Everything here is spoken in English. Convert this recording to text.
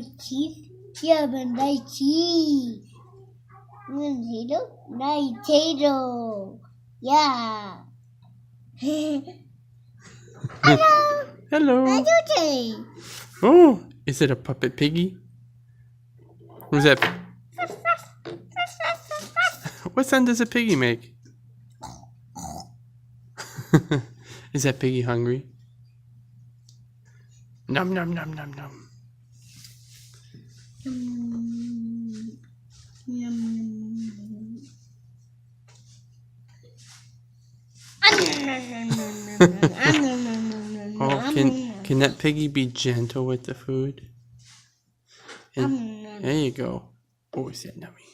like cheese? Yeah, but like cheese. Potato? Like potato. Yeah. Hello. Hello. Hello. Oh, is it a puppet piggy? Who's that? What sound does a piggy make? Is that piggy hungry? Nom nom nom nom nom. Oh, can that piggy be gentle with the food? And, there you go. Oh, is that nummy?